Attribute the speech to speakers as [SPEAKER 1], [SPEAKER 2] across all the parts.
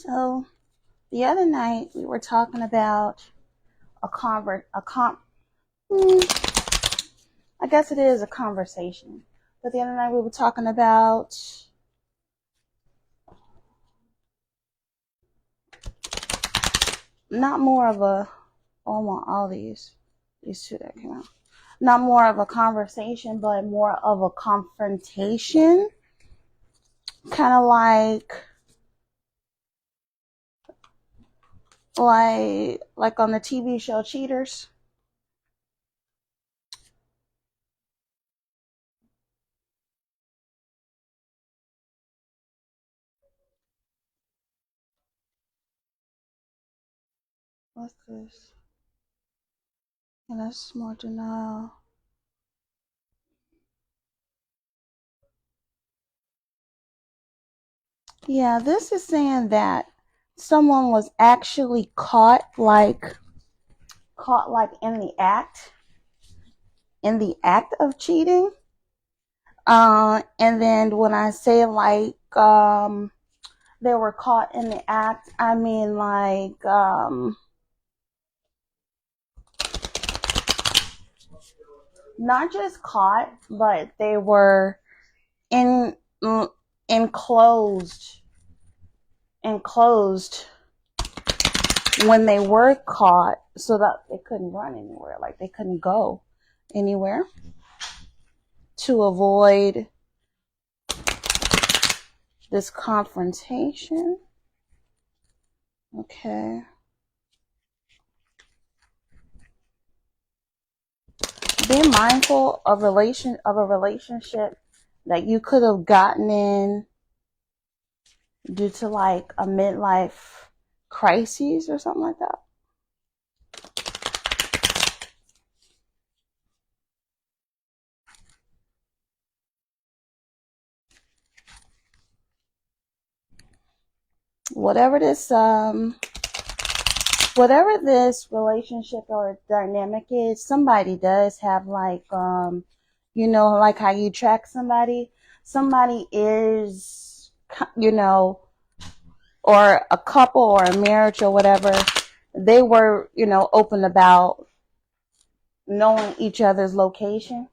[SPEAKER 1] So the other night we were talking about a convert a com I guess it is a conversation. But the other night we were talking about not more of a oh, I want all these two that came out. Not more of a conversation, but more of a confrontation. Kind of like on the TV show Cheaters. What's this? And that's more denial. Yeah, this is saying that someone was actually caught in the act of cheating. And then when I say they were caught in the act, I mean not just caught, but they were in enclosed when they were caught, so that they couldn't run anywhere, like they couldn't go anywhere to avoid this confrontation. Okay. Be mindful of a relationship that you could have gotten in due to like a midlife crisis or something like that. Whatever this relationship or dynamic is, somebody does have like like how you track somebody is, or a couple or a marriage or whatever, they were, open about knowing each other's location.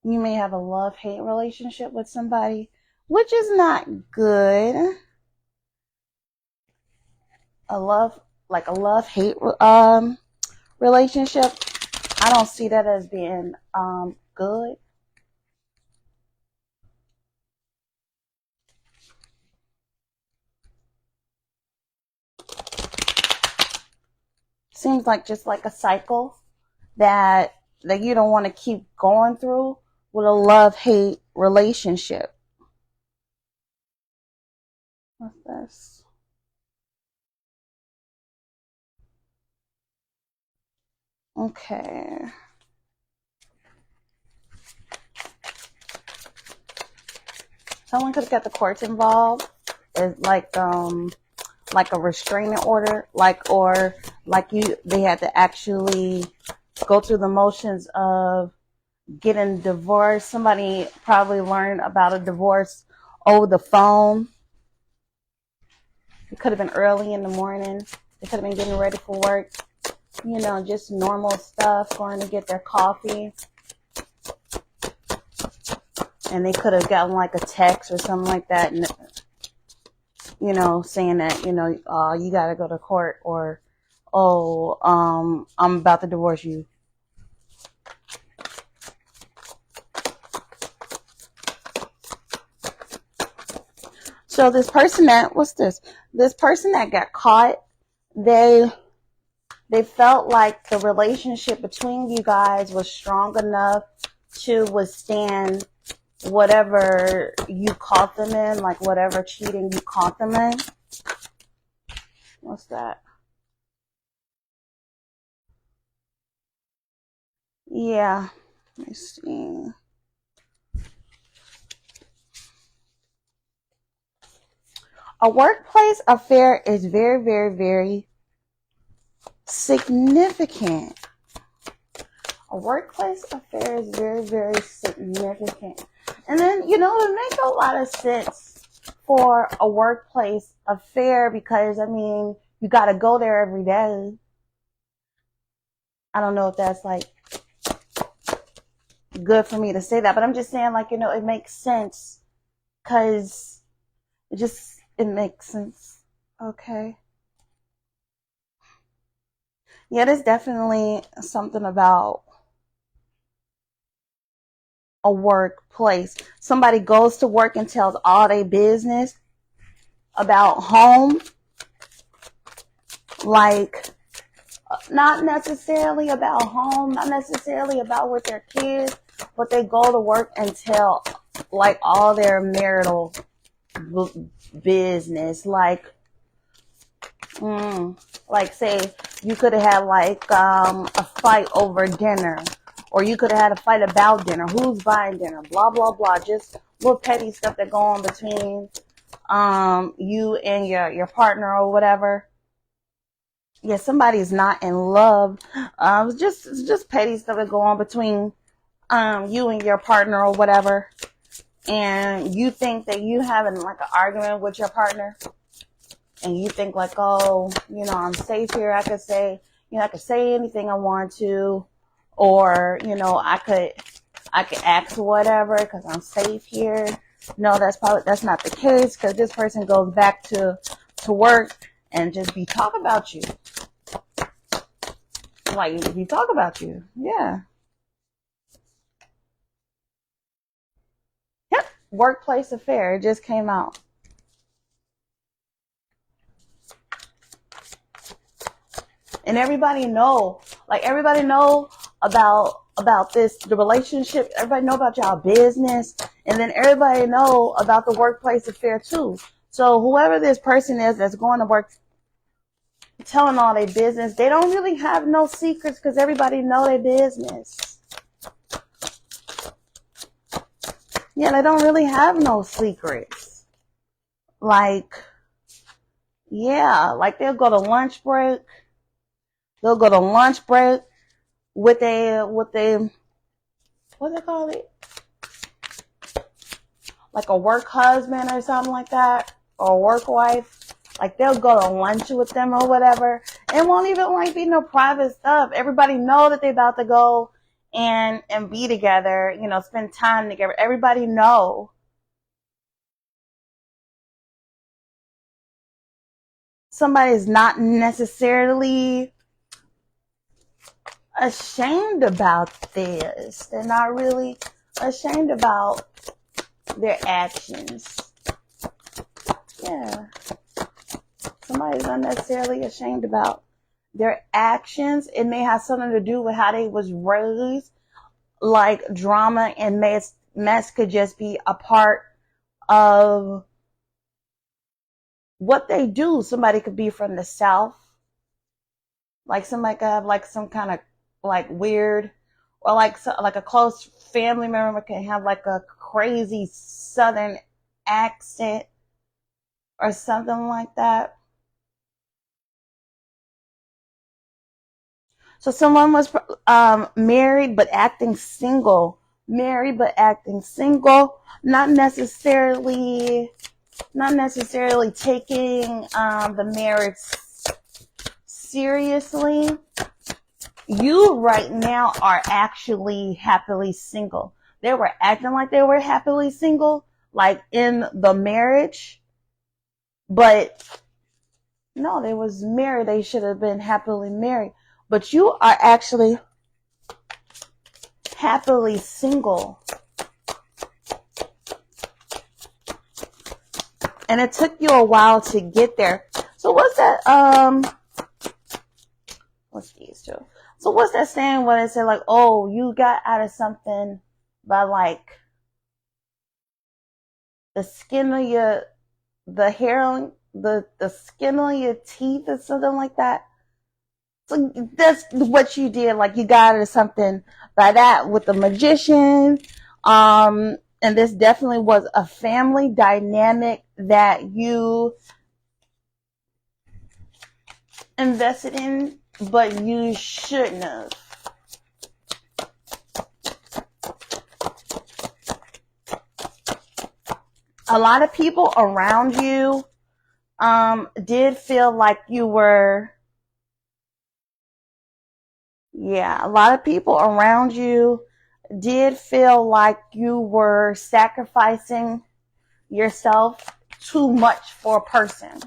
[SPEAKER 1] You may have a love-hate relationship with somebody, which is not good. A love-hate relationship, I don't see that as being good. Seems like just like a cycle that you don't want to keep going through with a love-hate relationship. What's this? Okay. Someone could get the courts involved. It's like a restraining order, they had to actually go through the motions of getting divorced. Somebody probably learned about a divorce over the phone. It could have been early in the morning. They could have been getting ready for work. Just normal stuff, going to get their coffee. And they could have gotten like a text or something like that, and saying that, you got to go to court, or, I'm about to divorce you. So this person that got caught, they felt like the relationship between you guys was strong enough to withstand whatever you caught them in, like whatever cheating you caught them in. What's that? Yeah. Let me see. A workplace affair is very, very, very significant. A workplace affair is very, very significant. And then, it makes a lot of sense for a workplace affair because, you got to go there every day. I don't know if that's like good for me to say that, but I'm just saying, like, it makes sense because it makes sense. Okay. Yeah, there's definitely something about a workplace. Somebody goes to work and tells all their business about home, like not necessarily about home, not necessarily about with their kids, but they go to work and tell like all their marital business, like say you could have had like a fight over dinner, or you could have had a fight about dinner, who's buying dinner, blah blah blah, just little petty stuff that go on between you and your partner or whatever. Yeah, somebody's not in love. Just petty stuff that go on between you and your partner or whatever, and you think that you having like an argument with your partner, and you think like, oh, I'm safe here. I could say anything I want to, or I could ask whatever because I'm safe here. No, that's not the case, because this person goes back to work and just be talk about you. Like, be talk about you. Yeah. Yep. Workplace affair. It just came out. And everybody know about this, the relationship. Everybody know about y'all business, and then everybody know about the workplace affair too. So whoever this person is that's going to work telling all their business, they don't really have no secrets because everybody know their business. Yeah, they don't really have no secrets. Like, yeah, like they'll go to lunch break. They'll go to lunch break with a what they call it? Like a work husband or something like that, or a work wife. Like, they'll go to lunch with them or whatever. It won't even like be no private stuff. Everybody know that they about to go and be together, spend time together. Everybody know. Somebody's not necessarily ashamed about this. They're not really ashamed about their actions. Yeah. Somebody's not necessarily ashamed about their actions. It may have something to do with how they was raised. Like, drama and mess could just be a part of what they do. Somebody could be from the South. Like, somebody could have like some kind of like weird, or like a close family member can have like a crazy Southern accent or something like that. So someone was married but acting single. Married but acting single. Not necessarily taking the marriage seriously. You right now are actually happily single. They were acting like they were happily single, like in the marriage, but no, they was married. They should have been happily married. But you are actually happily single. And it took you a while to get there. So what's that, what's these two? So what's that saying when it said like, oh, you got out of something by like the skin of the hair on the skin on your teeth or something like that? So that's what you did. Like, you got out of something by that with the magician. And this definitely was a family dynamic that you invested in, but you shouldn't have. A lot of people around you did feel like you were, a lot of people around you did feel like you were sacrificing yourself too much for a person.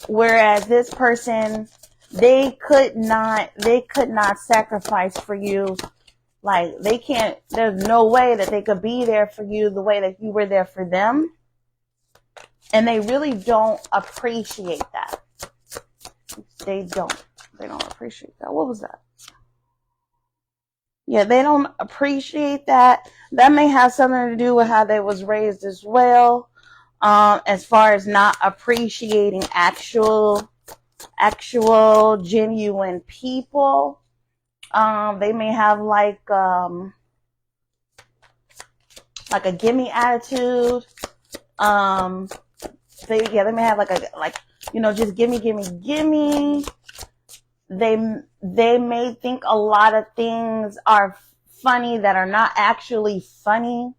[SPEAKER 1] Whereas this person, they could not sacrifice for you. Like, there's no way that they could be there for you the way that you were there for them. And they really don't appreciate that. They don't appreciate that. What was that? Yeah, they don't appreciate that. That may have something to do with how they was raised as well. As far as not appreciating actual genuine people. They may have like a gimme attitude. They may have just gimme. They may think a lot of things are funny that are not actually funny,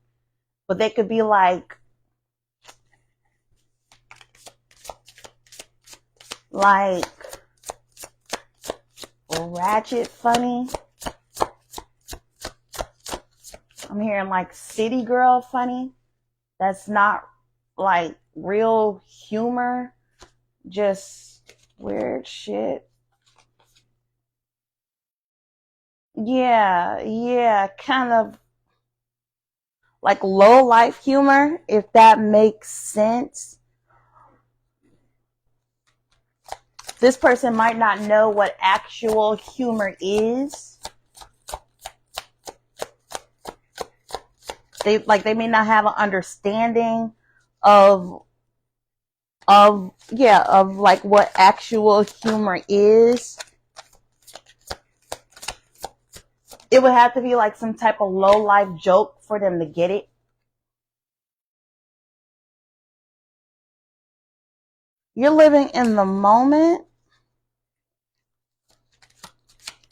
[SPEAKER 1] but they could be like ratchet funny. I'm hearing like city girl funny. That's not like real humor, just weird shit. Yeah, kind of like low life humor, if that makes sense. This person might not know what actual humor is. They may not have an understanding of like what actual humor is. It would have to be like some type of low life joke for them to get it. You're living in the moment.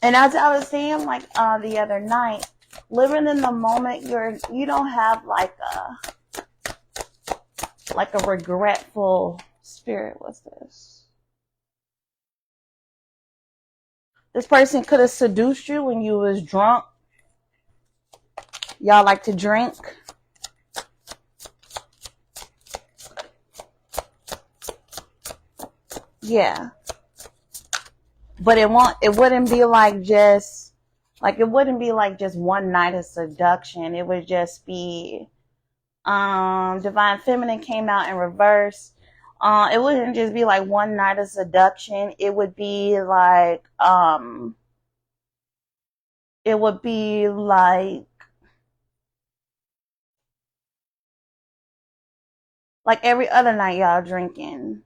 [SPEAKER 1] And as I was saying, like the other night, living in the moment, you don't have like a regretful spirit. What's this? This person could have seduced you when you was drunk. Y'all like to drink. Yeah. But it wouldn't be like just one night of seduction. It would just be Divine Feminine came out in reverse. It wouldn't just be like one night of seduction. It would be like every other night y'all drinking.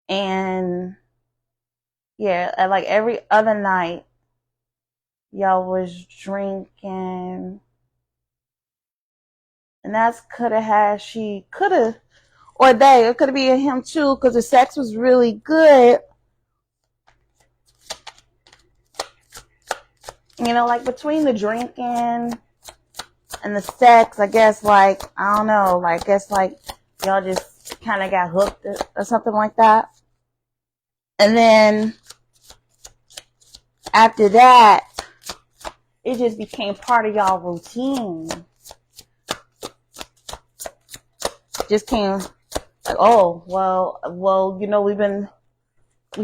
[SPEAKER 1] And yeah, like every other night y'all was drinking. And that's it could have be a him too, because the sex was really good. You know, like between the drinking and the sex, I guess I don't know, I guess y'all just kind of got hooked or something like that. And then after that, it just became part of y'all routine. Just came like, oh, well, you know, we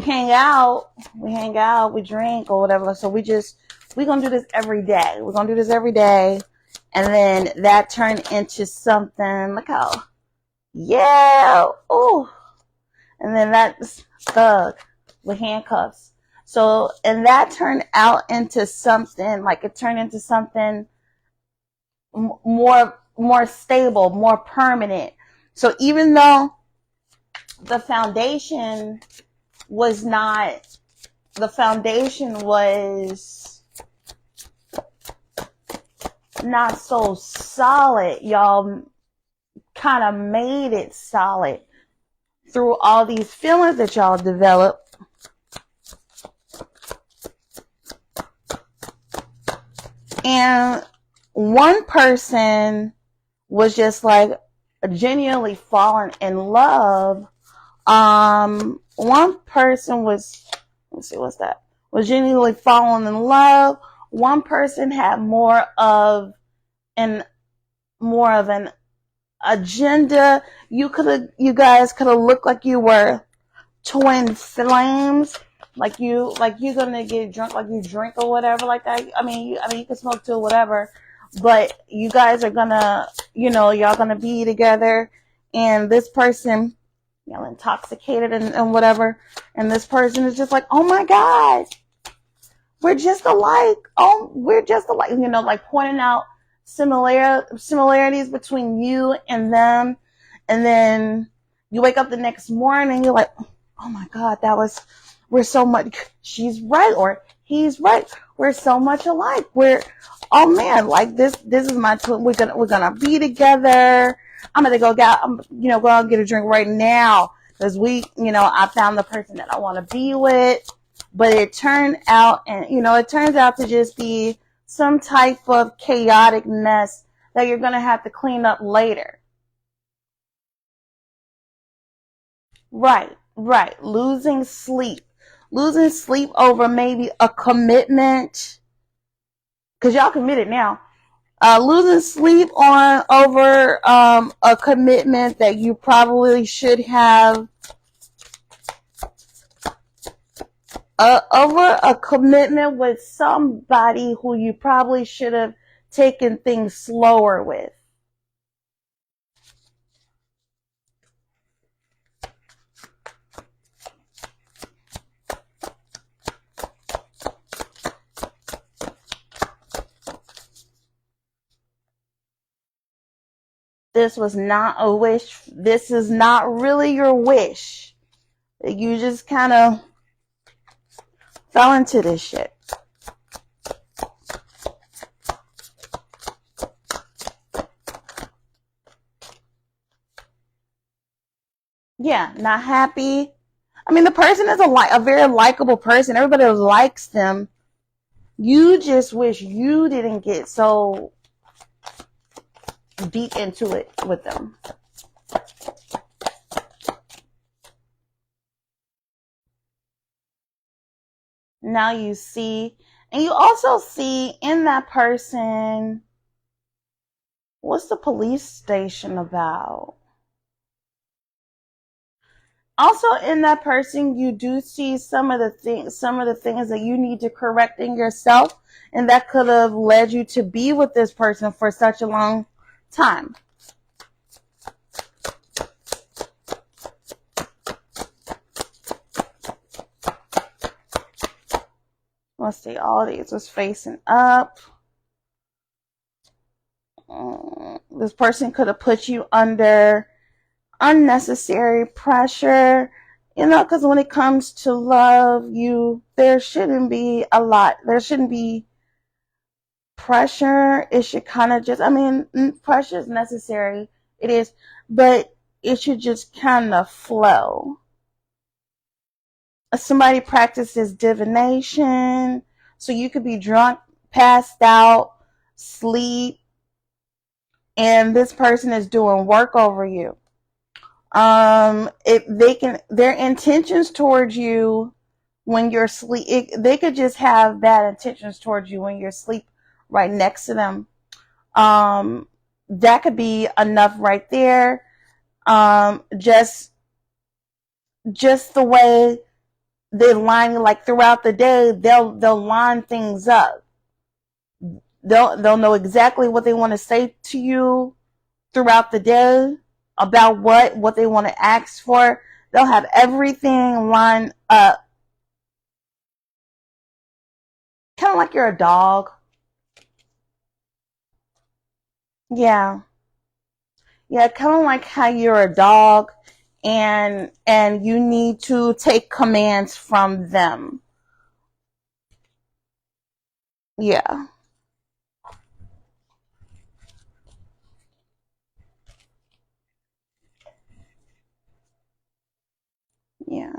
[SPEAKER 1] hang out, we drink or whatever. So we're going to do this every day. We're going to do this every day. And then that turned into something like, oh, yeah, oh. And then that's thug with handcuffs. So, and that turned out into something, more stable, more permanent. So even though the foundation was not so solid. Y'all kind of made it solid through all these feelings that y'all developed. And one person was just like genuinely falling in love. One person was, let's see, what's that? Was genuinely falling in love. One person had more of an agenda. You guys could have looked like you were twin flames. Like you're gonna get drunk, like you drink or whatever, like that. I mean, you can smoke too, whatever. But you guys are gonna, y'all gonna be together, and this person, intoxicated and whatever, and this person is just like, oh my God, we're just alike. Oh, we're just alike. Like pointing out similarities between you and them, and then you wake up the next morning, you're like, oh my God, we're so much, she's right, or he's right. We're so much alike. Oh man, like this is my twin. We're gonna be together. I'm gonna go out and get a drink right now. Because I found the person that I want to be with. But it turns out to just be some type of chaotic mess that you're gonna have to clean up later. Right. Losing sleep over maybe a commitment, because y'all committed now. Losing sleep over a commitment that you probably should have, over a commitment with somebody who you probably should have taken things slower with. This was not a wish. This is not really your wish. You just kind of fell into this shit. Yeah, not happy. I mean, the person is a very likable person. Everybody likes them. You just wish you didn't get so deep into it with them. Now you see, and you also see in that person, what's the police station about? Also in that person, you do see some of the things that you need to correct in yourself, and that could have led you to be with this person for such a long time. Let's see, all these was facing up. This person could have put you under unnecessary pressure, because when it comes to love, there shouldn't be a lot. There shouldn't be pressure. It should kind of just, pressure is necessary. It is, but it should just kind of flow. Somebody practices divination, so you could be drunk, passed out, sleep, and this person is doing work over you. Their intentions towards you when you're asleep, they could just have bad intentions towards you when you're asleep right next to them. That could be enough right there. Just the way they line, like throughout the day, they'll line things up. They'll know exactly what they want to say to you throughout the day, about what they want to ask for. They'll have everything lined up. Kind of like you're a dog. Yeah, kind of like how you're a dog, and you need to take commands from them. Yeah. Yeah.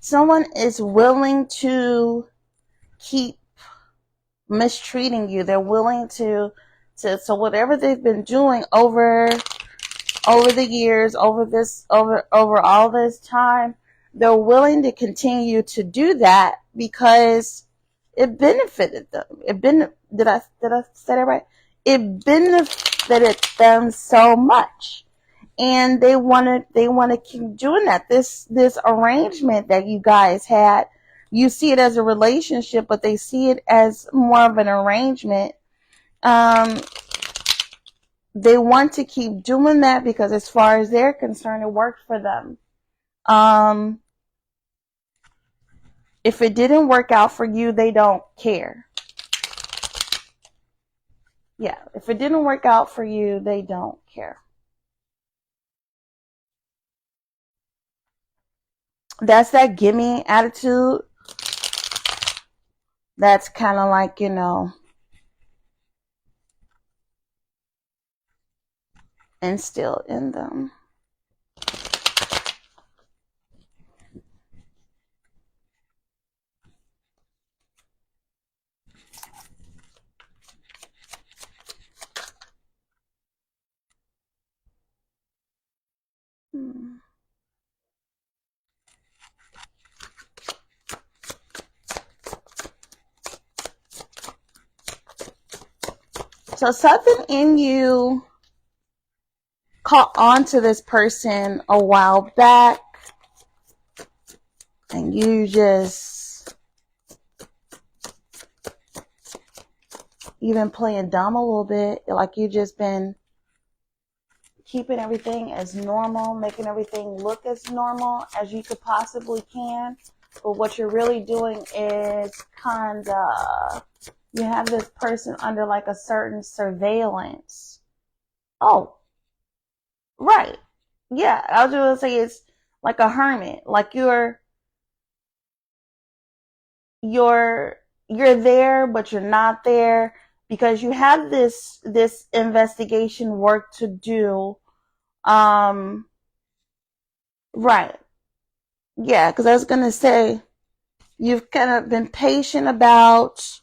[SPEAKER 1] Someone is willing to keep mistreating you. They're willing to so whatever they've been doing over the years, over all this time, they're willing to continue to do that because it benefited them. Did I say that right? It benefited them so much. And they want to keep doing that. This arrangement that you guys had, you see it as a relationship, but they see it as more of an arrangement. They want to keep doing that because as far as they're concerned, it worked for them. If it didn't work out for you, they don't care. Yeah, if it didn't work out for you, they don't care. That's that gimme attitude. That's kind of like, instilled in them. So something in you caught on to this person a while back, and you just even playing dumb a little bit, like you just been keeping everything as normal, making everything look as normal as you could possibly can. But what you're really doing is you have this person under like a certain surveillance. Oh, right. Yeah, I was going to say it's like a hermit. Like you're there, but you're not there because you have this investigation work to do. Right. Yeah, because I was going to say you've kind of been patient about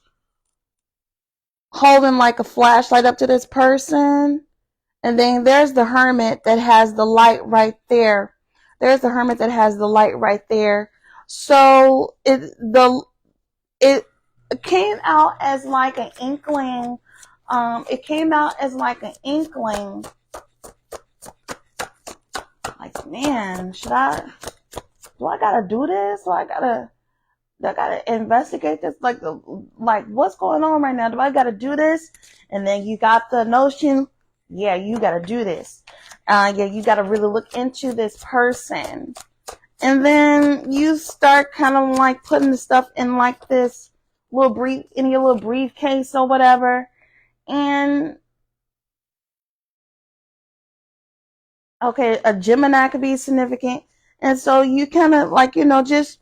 [SPEAKER 1] holding like a flashlight up to this person. And then there's the hermit that has the light right there. There's the hermit that has the light right there. So it came out as like an inkling. It came out as like an inkling. Like, man, do I gotta do this? Do I gotta investigate this? Like what's going on right now? Do I gotta do this? And then you got the notion, yeah, you gotta do this. Yeah, you gotta really look into this person. And then you start kind of like putting the stuff in like this in your little briefcase or whatever. And okay, a Gemini could be significant. And so you kind of like, just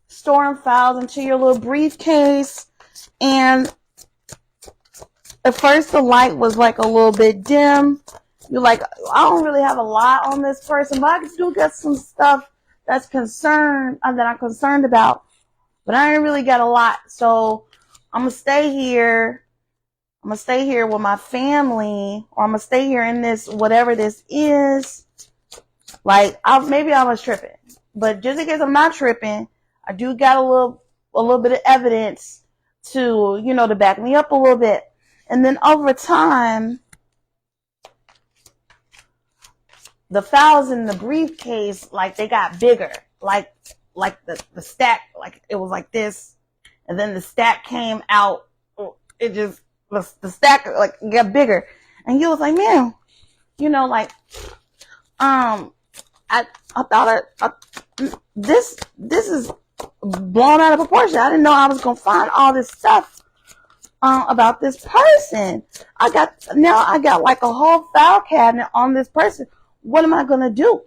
[SPEAKER 1] storing files into your little briefcase. And at first the light was like a little bit dim. You're like, I don't really have a lot on this person, but I do get some stuff that I'm concerned about. But I ain't really got a lot. So I'm going to stay here. I'm going to stay here with my family, or I'm going to stay here in this, whatever this is. Like, maybe I was tripping. But just in case I'm not tripping, I do got a little bit of evidence to, to back me up a little bit. And then over time, the files in the briefcase, like, they got bigger. Like the stack, like, it was like this. And then the stack came out. It just, the stack, like, got bigger. And you was like, man, I thought this is blown out of proportion. I didn't know I was gonna find all this stuff about this person. I got like a whole file cabinet on this person. what am I going to do?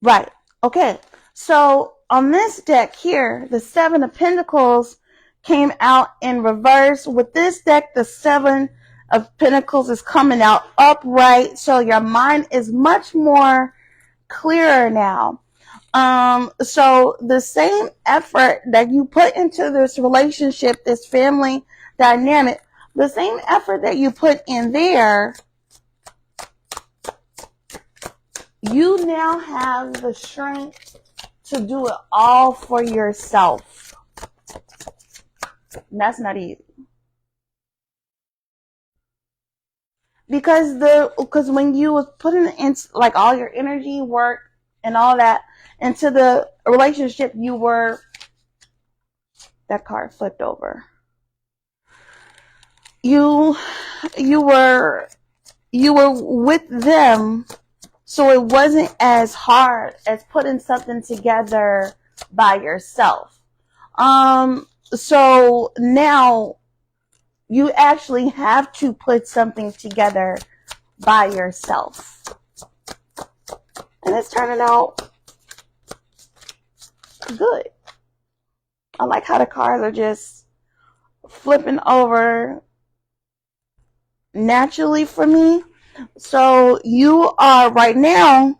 [SPEAKER 1] Right. Okay. So on this deck here, the Seven of Pentacles came out in reverse. With this deck, the Seven of Pentacles is coming out upright. So your mind is much more clearer now. So the same effort that you put into this relationship, this family dynamic, the same effort that you put in there, you now have the strength to do it all for yourself. And that's not easy. Because when you was putting in like all your energy, work, and all that into the relationship, that card flipped over. You were with them, so it wasn't as hard as putting something together by yourself. So now you actually have to put something together by yourself. And it's turning out good. I like how the cards are just flipping over naturally for me. So you are right now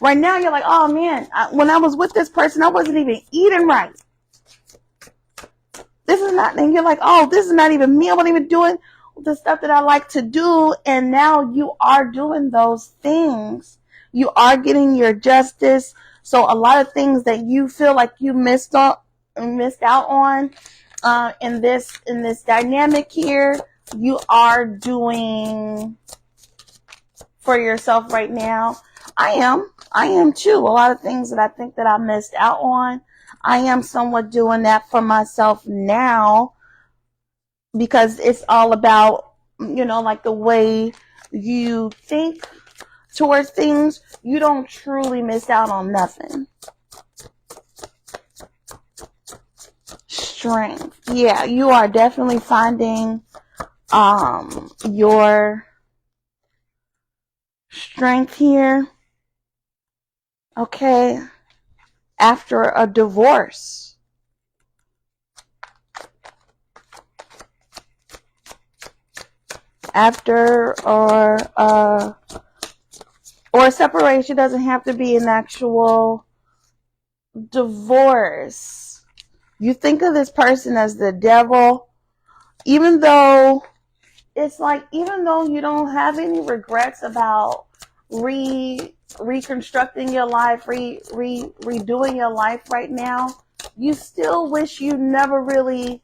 [SPEAKER 1] you're like, oh man, when I was with this person, I wasn't even eating right. This is not, and you're like, oh, this is not even me. I wasn't even doing the stuff that I like to do. And now you are doing those things. You are getting your justice. So a lot of things that you feel like you missed out on in this dynamic here, you are doing for yourself right now. I am too. A lot of things that I think that I missed out on, I am somewhat doing that for myself now, because it's all about, like the way you think towards things. You don't truly miss out on nothing. Strength. Yeah, you are definitely finding your strength here. Okay. After a divorce. Or a separation. Doesn't have to be an actual divorce. You think of this person as the devil, even though it's like, even though you don't have any regrets about reconstructing your life, redoing your life right now, you still wish you never really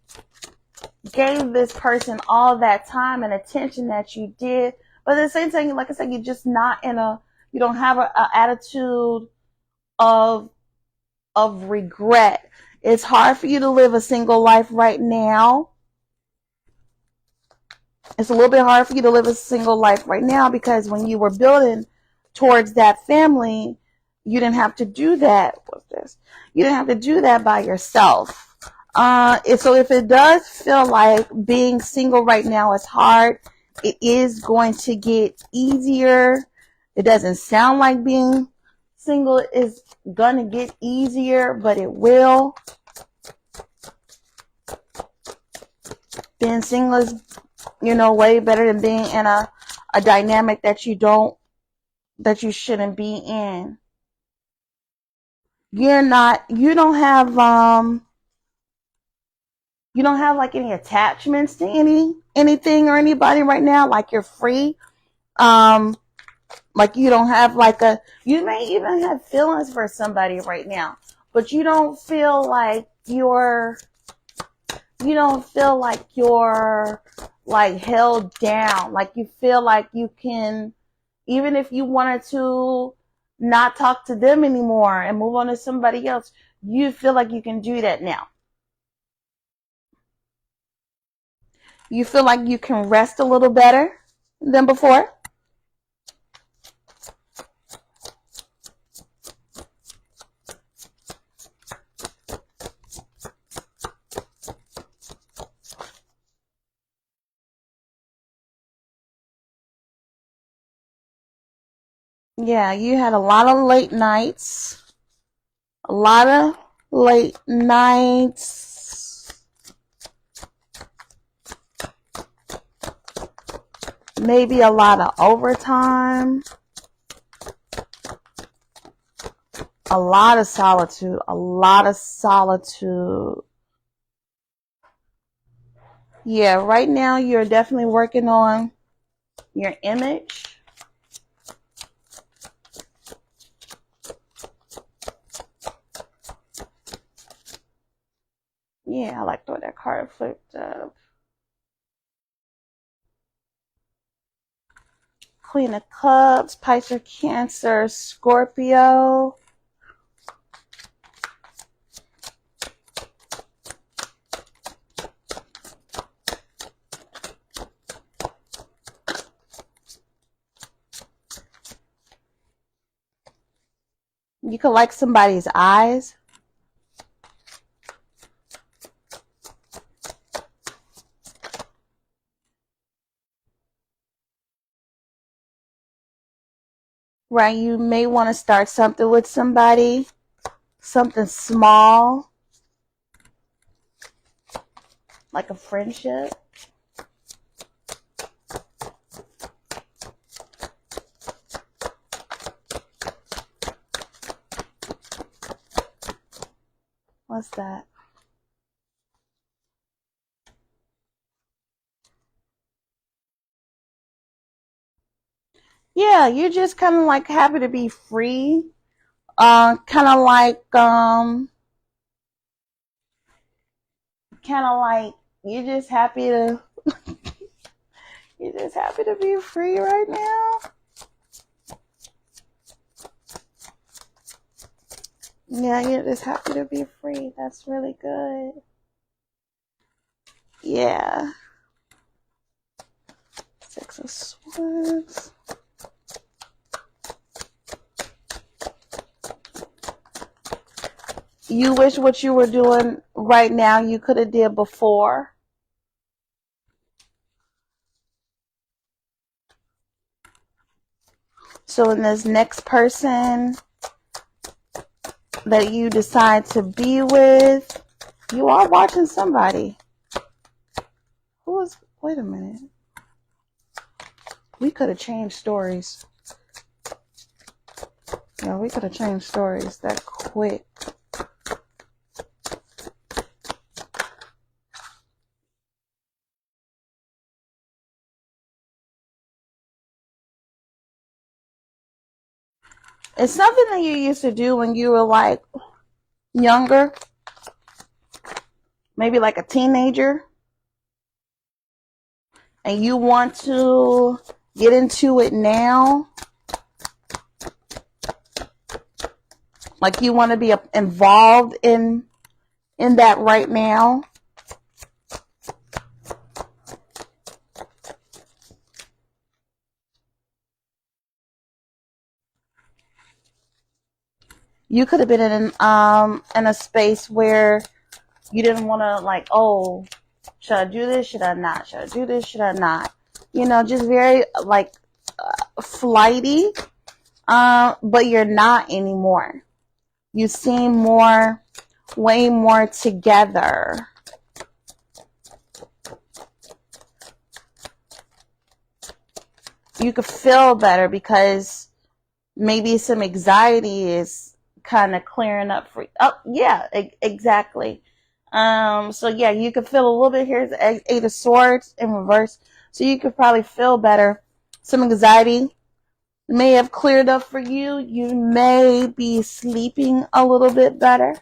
[SPEAKER 1] gave this person all that time and attention that you did. But at the same time, like I said, you're just not you don't have an attitude of regret. It's hard for you to live a single life right now. It's a little bit hard for you to live a single life right now, because when you were building towards that family, you didn't have to do that. What's this? You didn't have to do that by yourself. So if it does feel like being single right now is hard, it is going to get easier. It doesn't sound like being single is going to get easier, but it will. Being single is, way better than being in a dynamic that you shouldn't be in. You don't have like any attachments to anything or anybody right now. Like you're free. Like you don't have you may even have feelings for somebody right now, but you don't feel like you're like held down. Like you feel like you can, even if you wanted to not talk to them anymore and move on to somebody else, you feel like you can do that now. You feel like you can rest a little better than before. Yeah, you had a lot of late nights. A lot of late nights. Maybe a lot of overtime. A lot of solitude. A lot of solitude. Yeah, right now you're definitely working on your image. Yeah, I like the way that card flipped up. Queen of Cups, Pisces, Cancer, Scorpio. You could like somebody's eyes. Right, you may want to start something with somebody. Something small. Like a friendship. What's that? Yeah, you're just kind of like happy to be free. Kind of like, you're just happy to, you're just happy to be free right now. Yeah, you're just happy to be free. That's really good. Yeah. Six of Swords. You wish what you were doing right now you could have did before. So in this next person that you decide to be with, you are watching somebody. Who is, wait a minute. We could have changed stories. Yeah, we could have changed stories that quick. It's something that you used to do when you were like younger. Maybe like a teenager. And you want to get into it now. Like you want to be involved in that right now. You could have been in a space where you didn't want to, like, oh, should I do this? Should I not? Should I do this? Should I not? You know, just very like flighty. But you're not anymore. You seem more, way more together. You could feel better because maybe some anxiety is kind of clearing up for you. Oh, yeah, exactly. So yeah, you could feel a little bit here. Eight of Swords in reverse. So you could probably feel better. Some anxiety may have cleared up for you. You may be sleeping a little bit better.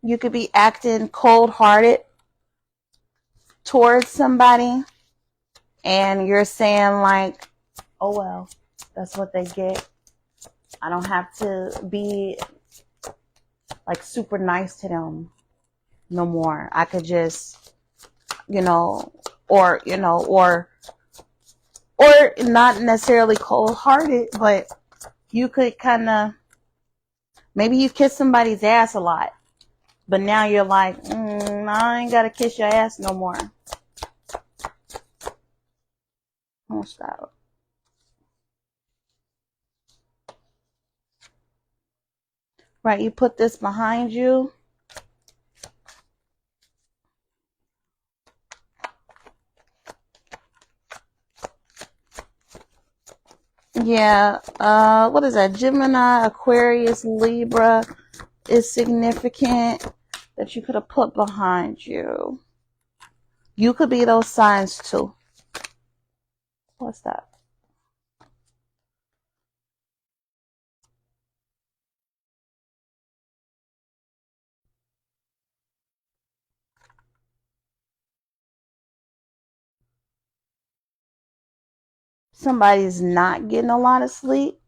[SPEAKER 1] You could be acting cold-hearted towards somebody, and you're saying like, oh well, that's what they get. I don't have to be like super nice to them no more. I could just, or or not necessarily cold-hearted, but you could kind of, maybe you kiss somebody's ass a lot, but now you're like, I ain't gotta kiss your ass no more. Oh, stop. Right, you put this behind you. Yeah, what is that? Gemini, Aquarius, Libra is significant that you could have put behind you. You could be those signs too. What's that? Somebody's not getting a lot of sleep.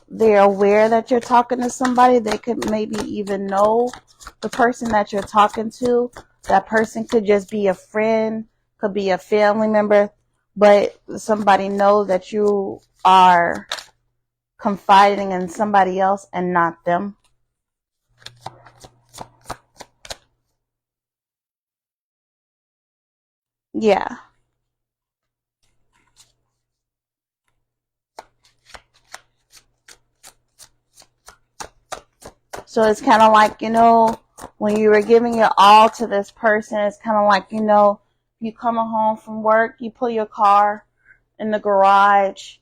[SPEAKER 1] They're aware that you're talking to somebody. They could maybe even know the person that you're talking to. That person could just be a friend, could be a family member, but somebody knows that you are confiding in somebody else and not them. Yeah. So it's kind of like, when you were giving your all to this person, it's kind of like, you come home from work, you pull your car in the garage,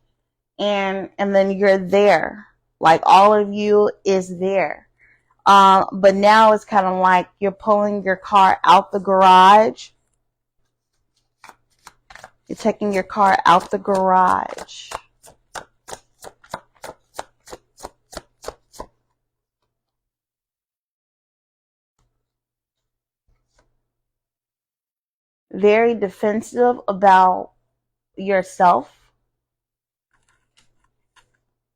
[SPEAKER 1] and then you're there. Like all of you is there. But now it's kind of like you're pulling your car out the garage. You're taking your car out the garage. Very defensive about yourself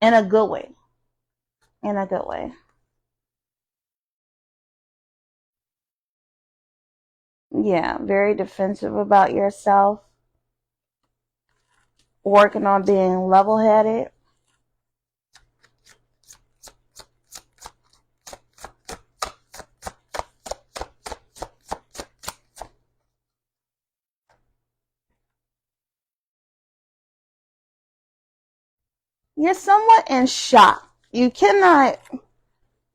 [SPEAKER 1] in a good way. In a good way. Yeah, very defensive about yourself. Working on being level-headed. You're somewhat in shock. You cannot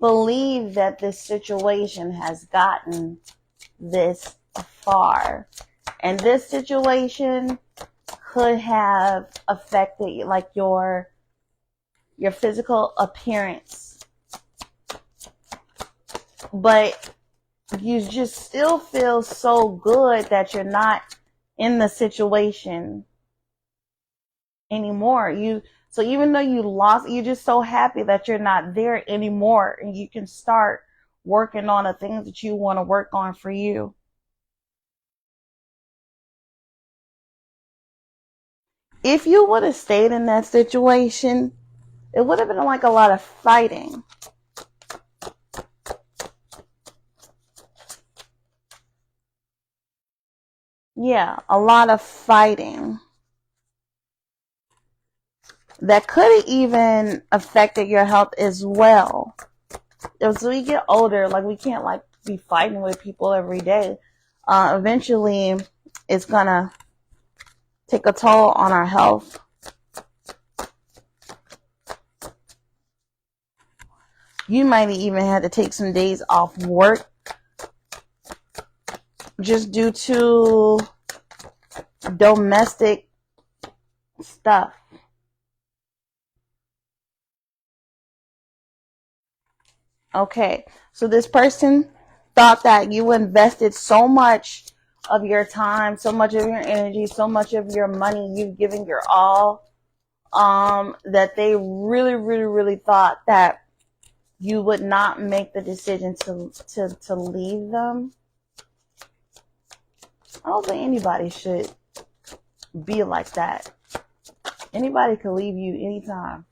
[SPEAKER 1] believe that this situation has gotten this far. And this situation could have affected like your physical appearance. But you just still feel so good that you're not in the situation anymore. So even though you lost, you're just so happy that you're not there anymore, and you can start working on the things that you want to work on for you. If you would have stayed in that situation, it would have been like a lot of fighting. Yeah, a lot of fighting. That could have even affected your health as well. As we get older, like we can't like be fighting with people every day. Eventually, it's gonna take a toll on our health. You might even have to take some days off work just due to domestic stuff. Okay, so this person thought that you invested so much of your time, so much of your energy, so much of your money, you've given your all, that they really, really, really thought that you would not make the decision to leave them. I don't think anybody should be like that. Anybody can leave you anytime.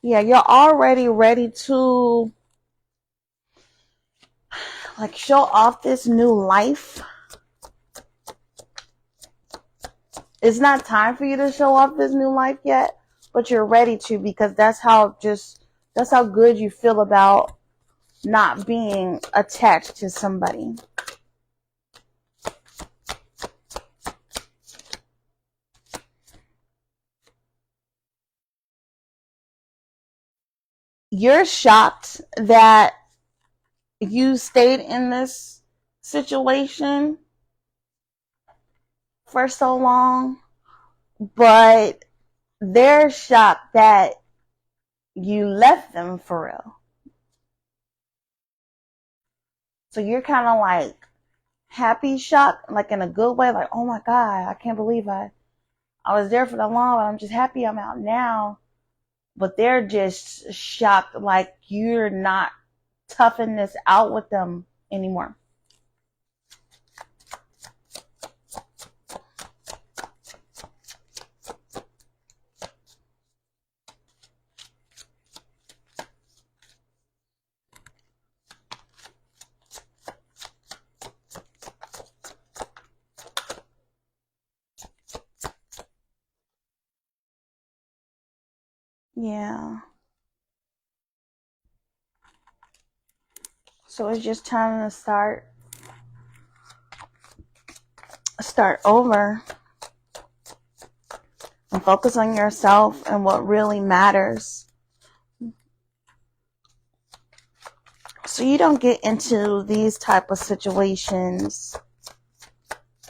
[SPEAKER 1] Yeah, you're already ready to like show off this new life. It's not time for you to show off this new life yet, but you're ready to, because that's how good you feel about not being attached to somebody. You're shocked that you stayed in this situation for so long, but they're shocked that you left them for real. So you're kind of like happy shocked, like in a good way, like, oh my God, I can't believe I was there for that long, but I'm just happy I'm out now. But they're just shocked, like you're not toughing this out with them anymore. Yeah. So it's just time to start over and focus on yourself and what really matters. So you don't get into these type of situations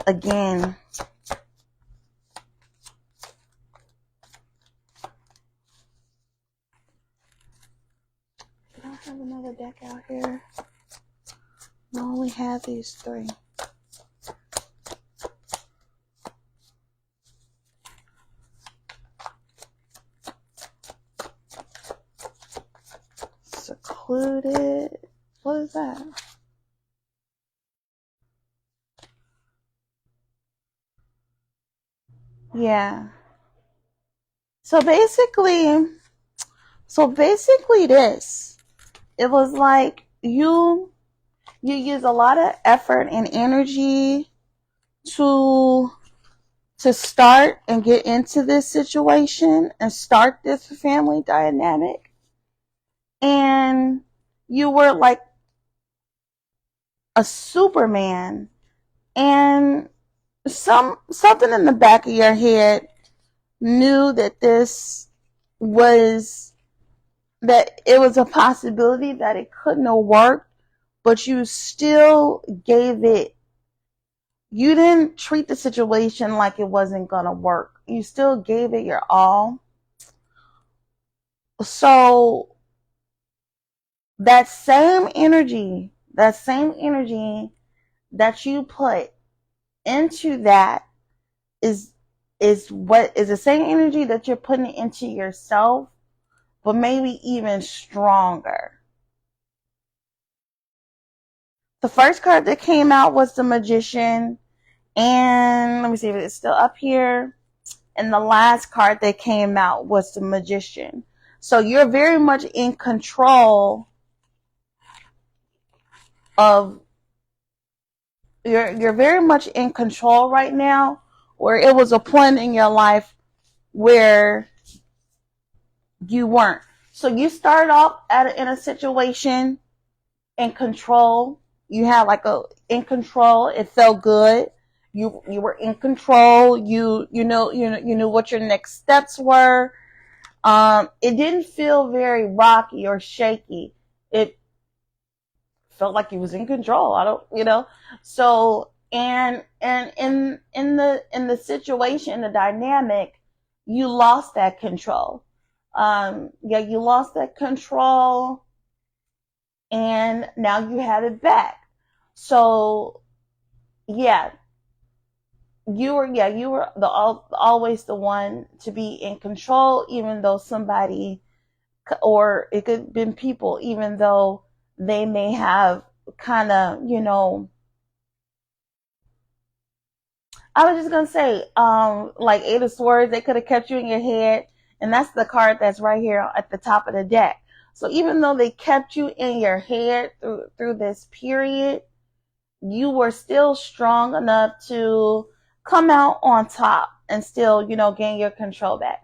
[SPEAKER 1] again. Do I have another deck out here? I only have these three. Secluded. What is that? Yeah. So basically this. It was like you use a lot of effort and energy to start and get into this situation and start this family dynamic. And you were like a Superman, and something in the back of your head knew that it was a possibility that it couldn't have worked, but you still you didn't treat the situation like it wasn't gonna work. You still gave it your all. So that same energy that you put into that is what is the same energy that you're putting into yourself, but maybe even stronger. The first card that came out was the Magician, and let me see if it's still up here. And the last card that came out was the Magician. So you're very much in control of you're very much in control right now, where it was a point in your life where you weren't. So you started off in a situation in control. You had in control. It felt good. You were in control. You knew what your next steps were. It didn't feel very rocky or shaky. It felt like he was in control. So and in the situation, the dynamic, you lost that control. You lost that control, and now you have it back. So yeah, you were always the one to be in control, even though somebody, or it could have been people, even though they may have kind of, I was just gonna say, like Eight of Swords, they could have kept you in your head And that's the card that's right here at the top of the deck. So even though they kept you in your head through this period, you were still strong enough to come out on top and still, gain your control back.